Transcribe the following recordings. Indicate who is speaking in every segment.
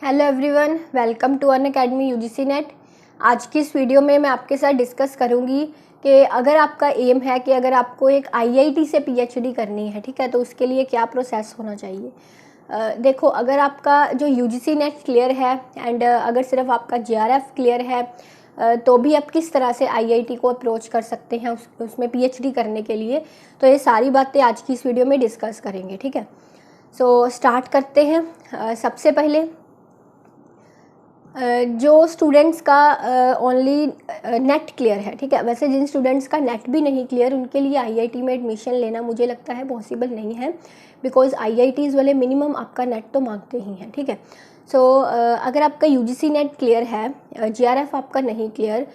Speaker 1: Hello everyone, welcome to Unacademy UGC NET. आज की इस वीडियो में मैं आपके साथ डिस्कस करूंगी कि अगर आपका एम है कि अगर आपको एक आईआईटी से पीएचडी करनी है, ठीक है, तो उसके लिए क्या प्रोसेस होना चाहिए। देखो, अगर आपका जो यूजीसी नेट क्लियर है एंड अगर सिर्फ आपका जेआरएफ क्लियर है तो भी आप किस तरह से आईआईटी को अप्रोच कर सकते हैं उसमें पीएचडी करने के लिए। तो ये सारी बातें आज की इस वीडियो में डिस्कस करेंगे, ठीक है। सो स्टार्ट करते हैं। सबसे पहले जो स्टूडेंट्स का ओनली नेट क्लियर है, ठीक है, वैसे जिन स्टूडेंट्स का नेट भी नहीं क्लियर उनके लिए आईआईटी में एडमिशन लेना मुझे लगता है पॉसिबल नहीं है, बिकॉज आईआईटीज़ वाले मिनिमम आपका नेट तो मांगते ही हैं, ठीक है। सो अगर आपका यूजीसी नेट क्लियर है, जेआरएफ आपका नहीं क्लियर,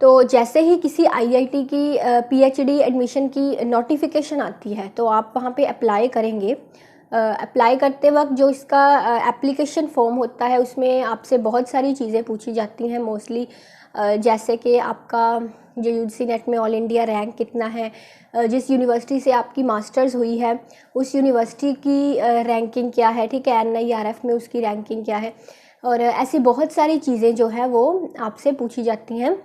Speaker 1: तो जैसे ही किसी आईआईटी की पीएचडी एडमिशन की नोटिफिकेशन आती है तो आप वहाँ पे अप्लाई करेंगे। अप्लाई करते वक्त जो इसका एप्लीकेशन फॉर्म होता है उसमें आपसे बहुत सारी चीज़ें पूछी जाती हैं मोस्टली, जैसे कि आपका जो यूजीसी नेट में ऑल इंडिया रैंक कितना है, जिस यूनिवर्सिटी से आपकी मास्टर्स हुई है उस यूनिवर्सिटी की रैंकिंग क्या है, ठीक है, एनआईआरएफ में उसकी रैंकिंग क्या है, और ऐसी बहुत सारी चीज़ें जो है वो आपसे पूछी जाती हैं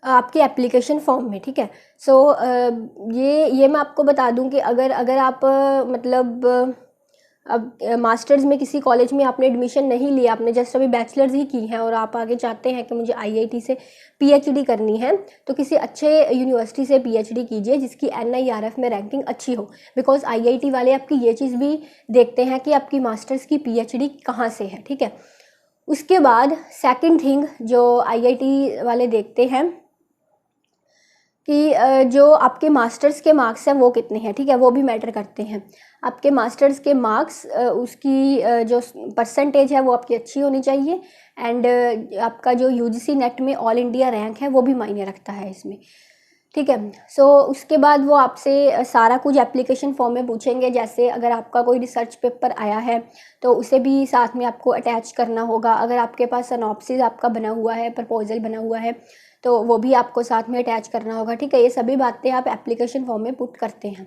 Speaker 1: आपके एप्लीकेशन फॉर्म में, ठीक है। सो ये मैं आपको बता दूं कि अगर अगर आप मतलब अब मास्टर्स में किसी कॉलेज में आपने एडमिशन नहीं लिया, आपने जस्ट अभी बैचलर्स ही की है और आप आगे चाहते हैं कि मुझे आईआईटी से पीएचडी करनी है, तो किसी अच्छे यूनिवर्सिटी से पीएचडी कीजिए जिसकी एनआईआरएफ में रैंकिंग अच्छी हो, बिकॉज आईआईटी वाले आपकी ये चीज़ भी देखते हैं कि आपकी मास्टर्स की पीएचडी कहाँ से है, ठीक है। उसके बाद सेकंड थिंग जो आईआईटी वाले देखते हैं कि जो आपके मास्टर्स के मार्क्स हैं वो कितने हैं, ठीक है, वो भी मैटर करते हैं। आपके मास्टर्स के मार्क्स उसकी जो परसेंटेज है वो आपकी अच्छी होनी चाहिए, एंड आपका जो यूजीसी नेट में ऑल इंडिया रैंक है वो भी मायने रखता है इसमें, ठीक है। सो उसके बाद वो आपसे सारा कुछ एप्लीकेशन फॉर्म में पूछेंगे, जैसे अगर आपका कोई रिसर्च पेपर आया है तो उसे भी साथ में आपको अटैच करना होगा। अगर आपके पास सिनॉप्सिस आपका बना हुआ है, प्रपोजल बना हुआ है, तो वो भी आपको साथ में अटैच करना होगा, ठीक है। ये सभी बातें आप एप्लीकेशन फॉर्म में पुट करते हैं।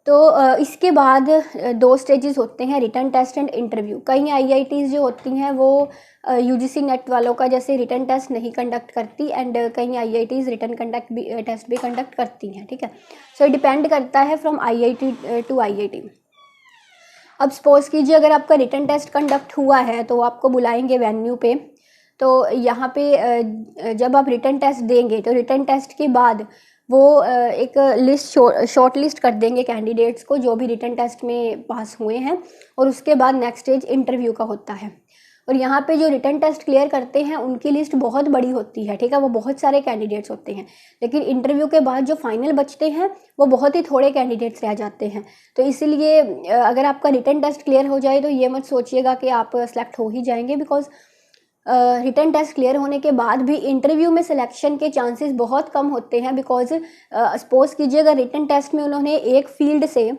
Speaker 1: तो इसके बाद दो स्टेजेस होते हैं, रिटन टेस्ट एंड इंटरव्यू। कई आईआईटीज़ जो होती हैं वो यूजीसी नेट वालों का जैसे रिटन टेस्ट नहीं कंडक्ट करती, एंड कई आईआईटीज़ रिटन टेस्ट भी कंडक्ट करती हैं, ठीक है। सो डिपेंड करता है फ्रॉम आईआईटी टू आईआईटी। अब सपोज कीजिए अगर आपका रिटन टेस्ट कंडक्ट हुआ है तो आपको बुलाएंगे वेन्यू पे। तो यहाँ पे जब आप रिटन टेस्ट देंगे तो रिटन टेस्ट के बाद वो एक लिस्ट शॉर्ट लिस्ट कर देंगे कैंडिडेट्स को जो भी रिटन टेस्ट में पास हुए हैं, और उसके बाद नेक्स्ट स्टेज इंटरव्यू का होता है। और यहाँ पे जो रिटन टेस्ट क्लियर करते हैं उनकी लिस्ट बहुत बड़ी होती है, ठीक है, वो बहुत सारे कैंडिडेट्स होते हैं, लेकिन इंटरव्यू के बाद जो फाइनल बचते हैं वो बहुत ही थोड़े कैंडिडेट्स रह जाते हैं। तो इसीलिए अगर आपका रिटन टेस्ट क्लियर हो जाए तो ये मत सोचिएगा कि आप सेलेक्ट हो ही जाएंगे, बिकॉज रिटन टेस्ट क्लियर होने के बाद भी इंटरव्यू में सिलेक्शन के चांसेस बहुत कम होते हैं, बिकॉज सपोज कीजिए अगर रिटन टेस्ट में उन्होंने एक फील्ड से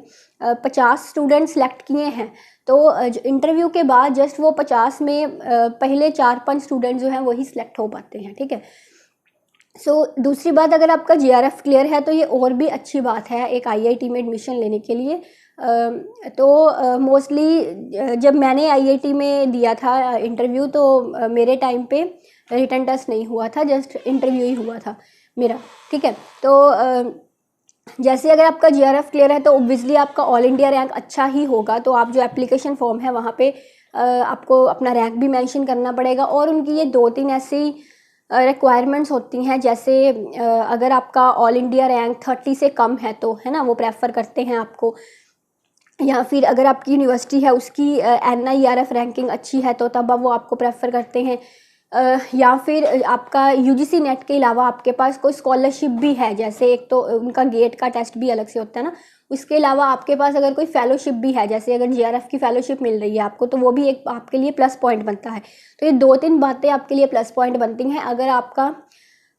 Speaker 1: 50 स्टूडेंट सेलेक्ट किए हैं, तो इंटरव्यू के बाद जस्ट वो 50 में पहले 4-5 स्टूडेंट जो हैं वही सिलेक्ट हो पाते हैं, ठीक है। सो दूसरी बात, अगर आपका जेआरएफ क्लियर है तो ये और भी अच्छी बात है एक आईआईटी में एडमिशन लेने के लिए। तो मोस्टली जब मैंने आईआईटी में दिया था इंटरव्यू तो मेरे टाइम पे रिटन टेस्ट नहीं हुआ था, जस्ट इंटरव्यू ही हुआ था मेरा, ठीक है। तो जैसे अगर आपका जेआरएफ क्लियर है तो ऑब्वियसली आपका ऑल इंडिया रैंक अच्छा ही होगा, तो आप जो एप्लीकेशन फॉर्म है वहाँ पे आपको अपना रैंक भी मेंशन करना पड़ेगा, और उनकी ये 2-3 ऐसी रिक्वायरमेंट्स होती हैं, जैसे अगर आपका ऑल इंडिया रैंक 30 से कम है तो है ना वो प्रेफर करते हैं आपको, या फिर अगर आपकी यूनिवर्सिटी है उसकी एनआईआरएफ रैंकिंग अच्छी है तो तब अब वो आपको प्रेफर करते हैं, या फिर आपका यूजीसी नेट के अलावा आपके पास कोई स्कॉलरशिप भी है, जैसे एक तो उनका गेट का टेस्ट भी अलग से होता है ना, उसके अलावा आपके पास अगर कोई फेलोशिप भी है, जैसे अगर जेआरएफ की फेलोशिप मिल रही है आपको, तो वो भी एक आपके लिए प्लस पॉइंट बनता है। तो ये 2-3 बातें आपके लिए प्लस पॉइंट बनती हैं अगर आपका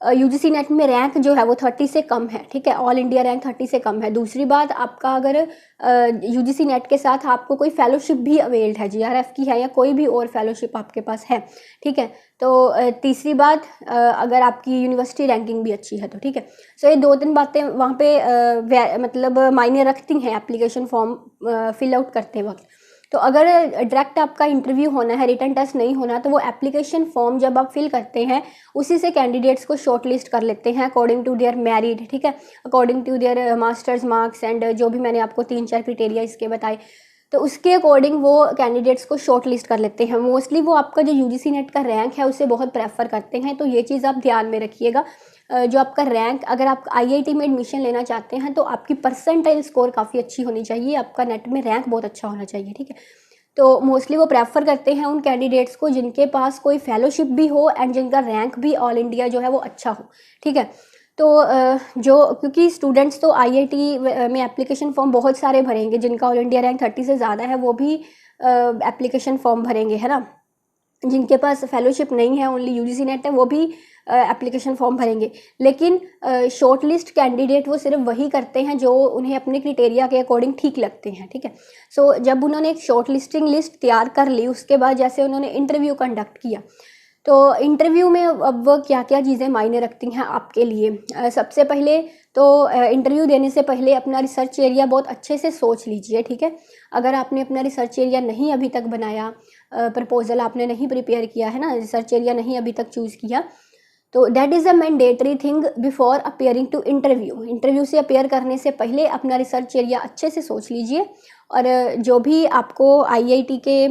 Speaker 1: यूजीसी नेट में रैंक जो है वो 30 से कम है, ठीक है, ऑल इंडिया रैंक 30 से कम है। दूसरी बात, आपका अगर यूजीसी नेट के साथ आपको कोई फेलोशिप भी अवेल्ड है, जेआरएफ की है या कोई भी और फेलोशिप आपके पास है, ठीक है। तो तीसरी बात, अगर आपकी यूनिवर्सिटी रैंकिंग भी अच्छी है तो, ठीक है। सो ये 2-3 बातें वहाँ पे मतलब मायने रखती हैं एप्लीकेशन फॉर्म फिल आउट करते वक्त। तो अगर डायरेक्ट आपका इंटरव्यू होना है, रिटन टेस्ट नहीं होना, तो वो एप्लीकेशन फॉर्म जब आप फिल करते हैं उसी से कैंडिडेट्स को शॉर्ट लिस्ट कर लेते हैं अकॉर्डिंग टू देयर मैरिड, ठीक है, according to their masters marks and जो भी मैंने आपको 3-4 क्रिटेरिया इसके बताए, तो उसके अकॉर्डिंग वो कैंडिडेट्स को शॉर्ट लिस्ट कर लेते हैं। मोस्टली वो आपका जो यूजीसी नेट का रैंक है उसे बहुत प्रेफर करते हैं, तो ये चीज़ आप ध्यान में रखिएगा। जो आपका रैंक, अगर आप आईआईटी में एडमिशन लेना चाहते हैं तो आपकी परसेंटाइल स्कोर काफ़ी अच्छी होनी चाहिए, आपका नेट में रैंक बहुत अच्छा होना चाहिए, ठीक है। तो मोस्टली वो प्रेफर करते हैं उन कैंडिडेट्स को जिनके पास कोई फेलोशिप भी हो एंड जिनका रैंक भी ऑल इंडिया जो है वो अच्छा हो, ठीक है। तो जो, क्योंकि स्टूडेंट्स तो आईआईटी में एप्लीकेशन फॉर्म बहुत सारे भरेंगे, जिनका ऑल इंडिया रैंक 30 से ज़्यादा है वो भी एप्लीकेशन फॉर्म भरेंगे, है ना। जिनके पास फेलोशिप नहीं है, ओनली यूजीसी नेट है, वो भी एप्लीकेशन फॉर्म भरेंगे। लेकिन शॉर्ट लिस्ट कैंडिडेट वो सिर्फ वही करते हैं जो उन्हें अपने क्रिटेरिया के अकॉर्डिंग ठीक लगते हैं, ठीक है। सो जब उन्होंने एक शॉर्ट लिस्टिंग लिस्ट तैयार कर ली, उसके बाद जैसे उन्होंने इंटरव्यू कंडक्ट किया, तो इंटरव्यू में अब वो क्या क्या चीज़ें मायने रखती हैं आपके लिए। सबसे पहले तो इंटरव्यू देने से पहले अपना रिसर्च एरिया बहुत अच्छे से सोच लीजिए, ठीक है। अगर आपने अपना रिसर्च एरिया नहीं अभी तक बनाया, प्रपोजल आपने नहीं प्रिपेयर किया है ना, रिसर्च एरिया नहीं अभी तक चूज़ किया, तो that is a mandatory thing before appearing to interview. Interview से अपेयर करने से पहले अपना रिसर्च एरिया अच्छे से सोच लीजिए। और जो भी आपको आईआईटी के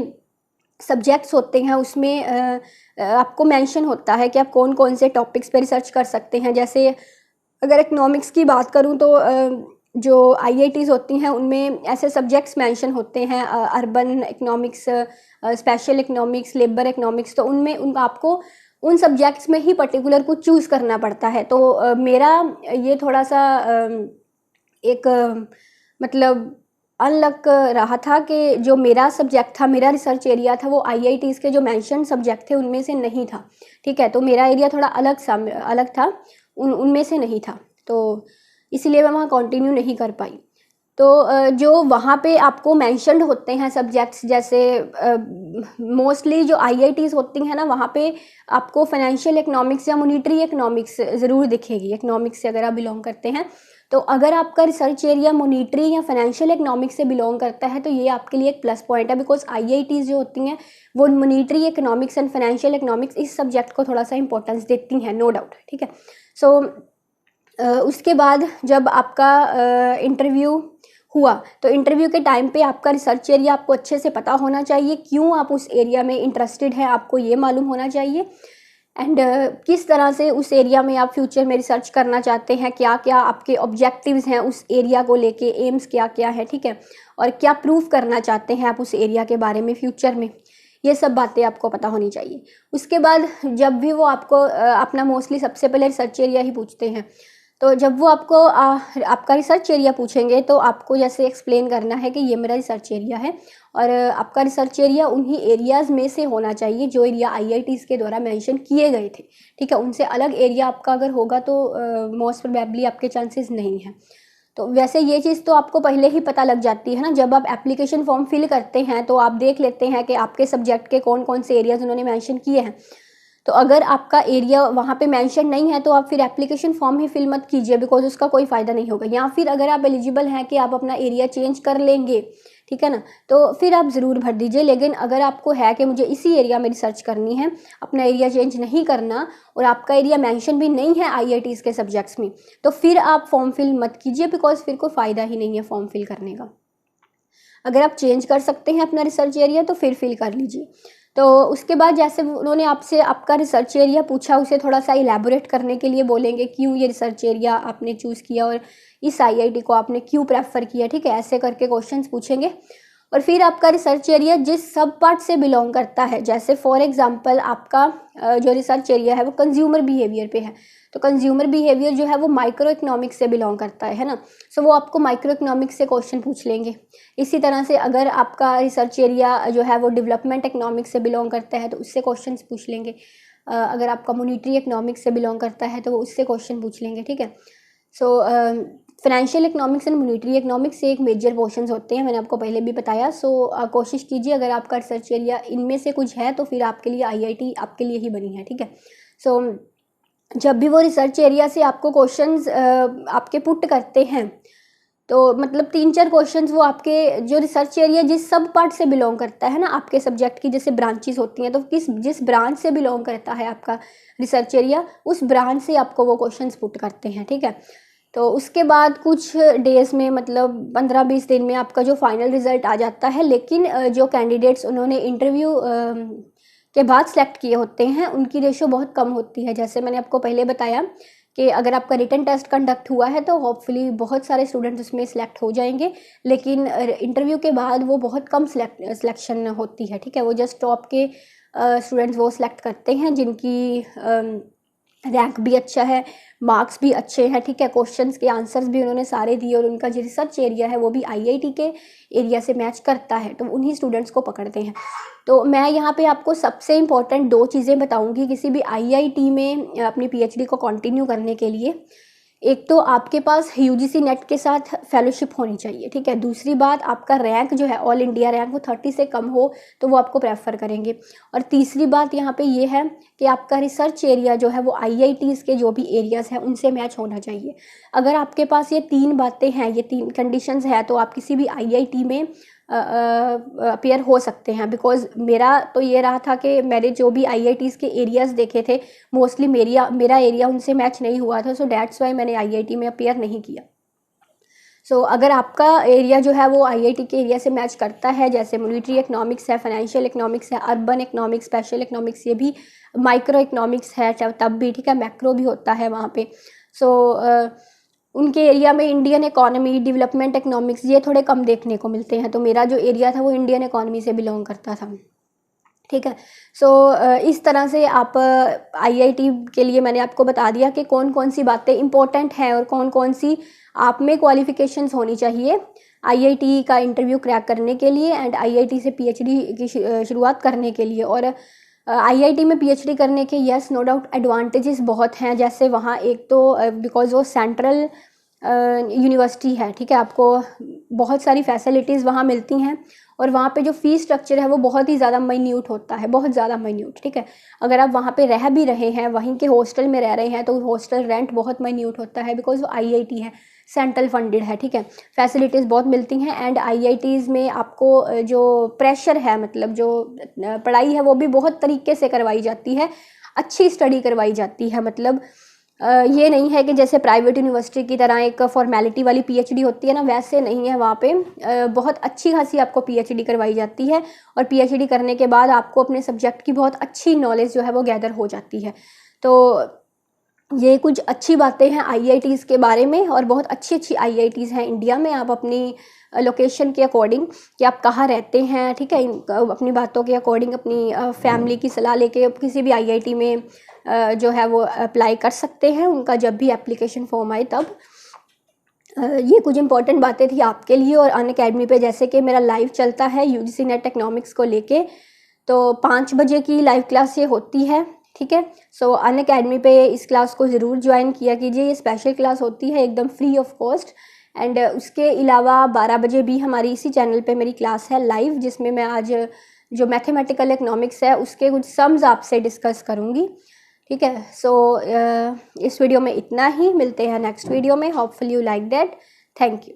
Speaker 1: सब्जेक्ट्स होते हैं उसमें आपको मेंशन होता है कि आप कौन कौन से टॉपिक्स पे रिसर्च कर सकते हैं। जैसे अगर इकोनॉमिक्स की बात करूं तो जो आईआईटीज़ होती हैं उनमें ऐसे सब्जेक्ट्स मेंशन होते हैं, urban economics, special economics, labour economics, तो उनमें उन आपको उन सब्जेक्ट्स में ही पर्टिकुलर कुछ चूज़ करना पड़ता है। तो मेरा ये थोड़ा सा एक मतलब अनलक रहा था कि जो मेरा सब्जेक्ट था, मेरा रिसर्च एरिया था, वो आईआईटीज़ के जो मेंशन सब्जेक्ट थे उनमें से नहीं था, ठीक है। तो मेरा एरिया थोड़ा अलग था, उनमें से नहीं था, तो इसलिए मैं वहाँ कंटिन्यू नहीं कर पाई। तो जो वहाँ पे आपको मेंशन्ड होते हैं सब्जेक्ट्स, जैसे मोस्टली जो आईआईटीज़ होती हैं ना, वहाँ पे आपको फाइनेंशियल इकोनॉमिक्स या मॉनिटरी इकोनॉमिक्स ज़रूर दिखेगी, इकोनॉमिक्स से अगर आप बिलोंग करते हैं। तो अगर आपका रिसर्च एरिया मॉनिटरी या फाइनेंशियल इकोनॉमिक्स से बिलोंग करता है तो ये आपके लिए एक प्लस पॉइंट है, बिकॉज आईआईटीज़ जो होती हैं वो monetary economics and financial economics इस सब्जेक्ट को थोड़ा सा इंपॉर्टेंस देती हैं, नो डाउट, ठीक है। सो उसके बाद जब आपका इंटरव्यू हुआ, तो इंटरव्यू के टाइम पे आपका रिसर्च एरिया आपको अच्छे से पता होना चाहिए, क्यों आप उस एरिया में इंटरेस्टेड हैं आपको ये मालूम होना चाहिए, एंड किस तरह से उस एरिया में आप फ्यूचर में रिसर्च करना चाहते हैं, क्या क्या आपके ऑब्जेक्टिव्स हैं उस एरिया को लेके, एम्स क्या क्या है, ठीक है, और क्या प्रूव करना चाहते हैं आप उस एरिया के बारे में फ्यूचर में, ये सब बातें आपको पता होनी चाहिए। उसके बाद जब भी वो आपको अपना मोस्टली सबसे पहले रिसर्च एरिया ही पूछते हैं, तो जब वो आपको आपका रिसर्च एरिया पूछेंगे तो आपको जैसे एक्सप्लेन करना है कि ये मेरा रिसर्च एरिया है, और आपका रिसर्च एरिया उन्हीं एरियाज़ में से होना चाहिए जो एरिया आईआईटीज़ के द्वारा मेंशन किए गए थे, ठीक है। उनसे अलग एरिया आपका अगर होगा तो मोस्ट प्रोबेबली आपके चांसेस नहीं हैं। तो वैसे ये चीज़ तो आपको पहले ही पता लग जाती है ना, जब आप एप्लीकेशन फॉर्म फिल करते हैं तो आप देख लेते हैं कि आपके सब्जेक्ट के कौन कौन से एरियाज़ उन्होंने मेंशन किए हैं। तो अगर आपका एरिया वहाँ पे मेंशन नहीं है तो आप फिर एप्लीकेशन फॉर्म ही फिल मत कीजिए, बिकॉज उसका कोई फ़ायदा नहीं होगा। या फिर अगर आप एलिजिबल हैं कि आप अपना एरिया चेंज कर लेंगे, ठीक है ना, तो फिर आप ज़रूर भर दीजिए। लेकिन अगर आपको है कि मुझे इसी एरिया में रिसर्च करनी है, अपना एरिया चेंज नहीं करना, और आपका एरिया मेंशन भी नहीं है आईआईटीज़ के सब्जेक्ट्स में, तो फिर आप फॉर्म फिल मत कीजिए, बिकॉज फिर कोई फ़ायदा ही नहीं है फॉर्म फिल करने का। अगर आप चेंज कर सकते हैं अपना रिसर्च एरिया तो फिर फिल कर लीजिए। तो उसके बाद जैसे उन्होंने आपसे आपका रिसर्च एरिया पूछा, उसे थोड़ा सा इलेबोरेट करने के लिए बोलेंगे, क्यों ये रिसर्च एरिया आपने चूज़ किया और इस आईआईटी को आपने क्यों प्रेफर किया, ठीक है, ऐसे करके क्वेश्चंस पूछेंगे। और फिर आपका रिसर्च एरिया जिस सब पार्ट से बिलोंग करता है, जैसे फॉर एग्जांपल आपका जो रिसर्च एरिया है वो कंज्यूमर बिहेवियर पे है, तो कंज्यूमर बिहेवियर जो है वो माइक्रो इकोनॉमिक्स से बिलोंग करता है ना, सो वो आपको माइक्रो इकोनॉमिक्स से क्वेश्चन पूछ लेंगे। इसी तरह से अगर आपका रिसर्च एरिया जो है वो डेवलपमेंट इकोनॉमिक्स से बिलोंग करता है तो उससे क्वेश्चन पूछ लेंगे। अगर आपका मॉनिटरी इकोनॉमिक्स से बिलोंग करता है तो वो उससे क्वेश्चन पूछ लेंगे, ठीक है। So financial economics and monetary economics से एक मेजर पोर्शंस होते हैं, मैंने आपको पहले भी बताया। सो कोशिश कीजिए अगर आपका रिसर्च एरिया इनमें से कुछ है तो फिर आपके लिए आईआईटी आपके लिए ही बनी है, ठीक है। सो जब भी वो रिसर्च एरिया से आपको क्वेश्चंस आपके पुट करते हैं तो मतलब 3-4 क्वेश्चंस वो आपके जो रिसर्च एरिया जिस सब पार्ट से बिलोंग करता है ना आपके सब्जेक्ट की, जैसे ब्रांचेस होती हैं, तो जिस ब्रांच से बिलोंग करता है आपका रिसर्च एरिया, उस ब्रांच से आपको वो क्वेश्चंस पुट करते हैं, ठीक है। तो उसके बाद कुछ डेज़ में, मतलब 15-20 दिन में आपका जो फाइनल रिज़ल्ट आ जाता है। लेकिन जो कैंडिडेट्स उन्होंने इंटरव्यू के बाद सेलेक्ट किए होते हैं, उनकी रेशो बहुत कम होती है। जैसे मैंने आपको पहले बताया कि अगर आपका रिटन टेस्ट कंडक्ट हुआ है तो होपफुली बहुत सारे स्टूडेंट्स उसमें सिलेक्ट हो जाएंगे, लेकिन इंटरव्यू के बाद वो बहुत कम सिलेक्शन होती है, ठीक है। वो जस्ट टॉप के स्टूडेंट्स वो सिलेक्ट करते हैं जिनकी रैंक भी अच्छा है, मार्क्स भी अच्छे हैं, ठीक है, क्वेश्चंस के आंसर्स भी उन्होंने सारे दिए और उनका जो रिसर्च एरिया है वो भी आईआईटी के एरिया से मैच करता है, तो उन्हीं स्टूडेंट्स को पकड़ते हैं। तो मैं यहाँ पे आपको सबसे इम्पोर्टेंट 2 चीज़ें बताऊँगी किसी भी आईआईटी में अपनी पीएचडी को कंटिन्यू करने के लिए। एक तो आपके पास यूजीसी नेट के साथ फेलोशिप होनी चाहिए, ठीक है। दूसरी बात, आपका रैंक जो है ऑल इंडिया रैंक वो 30 से कम हो तो वो आपको प्रेफर करेंगे। और तीसरी बात यहाँ पे ये है कि आपका रिसर्च एरिया जो है वो आईआईटीज़ के जो भी एरियाज़ हैं उनसे मैच होना चाहिए। अगर आपके पास ये 3 बातें हैं, ये 3 कंडीशंस है, तो आप किसी भी आईआईटी में अपीयर हो सकते हैं। बिकॉज मेरा तो ये रहा था कि मैंने जो भी आईआईटीज़ के एरियाज़ देखे थे, मोस्टली मेरा एरिया उनसे मैच नहीं हुआ था, सो डैट्स वाई मैंने आईआईटी में अपीयर नहीं किया। सो अगर आपका एरिया जो है वो आईआईटी के एरिया से मैच करता है, जैसे मिलिट्री इकोनॉमिक्स है, फाइनेंशियल इकोनॉमिक्स है, अर्बन इकोनॉमिक्स, स्पेशल इकोनॉमिक्स, ये भी माइक्रो इकोनॉमिक्स है तब भी, ठीक है, मैक्रो भी होता है वहाँ पे। सो उनके एरिया में इंडियन इकोनॉमी, डेवलपमेंट इकोनॉमिक्स ये थोड़े कम देखने को मिलते हैं, तो मेरा जो एरिया था वो इंडियन इकोनॉमी से बिलोंग करता था, ठीक है। सो इस तरह से आप आईआईटी के लिए मैंने आपको बता दिया कि कौन कौन सी बातें इंपॉर्टेंट हैं और कौन कौन सी आप में क्वालिफिकेशंस होनी चाहिए आईआईटी का इंटरव्यू क्रैक करने के लिए एंड आईआईटी से पीएचडी की शुरुआत करने के लिए। और आईआईटी में पीएचडी करने के यस नो डाउट एडवांटेजेस बहुत हैं। जैसे वहाँ एक तो बिकॉज वो सेंट्रल यूनिवर्सिटी है, ठीक है, आपको बहुत सारी फैसिलिटीज़ वहाँ मिलती हैं और वहाँ पे जो फ़ीस स्ट्रक्चर है वो बहुत ही ज़्यादा माइन्यूट होता है, बहुत ज़्यादा माइन्यूट, ठीक है। अगर आप वहाँ पे रह भी रहे हैं, वहीं के हॉस्टल में रह रहे हैं, तो हॉस्टल रेंट बहुत माइन्यूट होता है बिकॉज वो आईआईटी है, सेंट्रल फंडेड है, ठीक है। फैसिलिटीज़ बहुत मिलती हैं एंड आईआईटीज़ में आपको जो प्रेशर है, मतलब जो पढ़ाई है वो भी बहुत तरीके से करवाई जाती है, अच्छी स्टडी करवाई जाती है। मतलब ये नहीं है कि जैसे प्राइवेट यूनिवर्सिटी की तरह एक फॉर्मेलिटी वाली पीएचडी होती है ना, वैसे नहीं है। वहाँ पे बहुत अच्छी खासी आपको पीएचडी करवाई जाती है और पीएचडी करने के बाद आपको अपने सब्जेक्ट की बहुत अच्छी नॉलेज जो है वो गैदर हो जाती है। तो ये कुछ अच्छी बातें हैं आईआईटीज़ के बारे में और बहुत अच्छी अच्छी आईआईटीज़ हैं इंडिया में। आप अपनी लोकेशन के अकॉर्डिंग कि आप कहाँ रहते हैं, ठीक है, अपनी बातों के अकॉर्डिंग अपनी फैमिली की सलाह लेके किसी भी आईआईटी में जो है वो अप्लाई कर सकते हैं, उनका जब भी एप्लीकेशन फॉर्म आए तब। ये कुछ इंपॉर्टेंट बातें थी आपके लिए। और अनअकैडमी पे जैसे कि मेरा लाइव चलता है यूजीसी नेट इकोनॉमिक्स को लेके, तो 5 बजे की लाइव क्लास ये होती है, ठीक है। सो अनअकैडमी पे इस क्लास को ज़रूर ज्वाइन किया कीजिए, ये स्पेशल क्लास होती है एकदम फ्री ऑफ कॉस्ट। एंड उसके अलावा 12 बजे भी हमारी इसी चैनल पे मेरी क्लास है लाइव, जिसमें मैं आज जो मैथमेटिकल इकोनॉमिक्स है उसके कुछ सम्स आपसे डिस्कस करूँगी, ठीक है। सो इस वीडियो में इतना ही, मिलते हैं नेक्स्ट वीडियो में। Hopefully you like that. Thank you.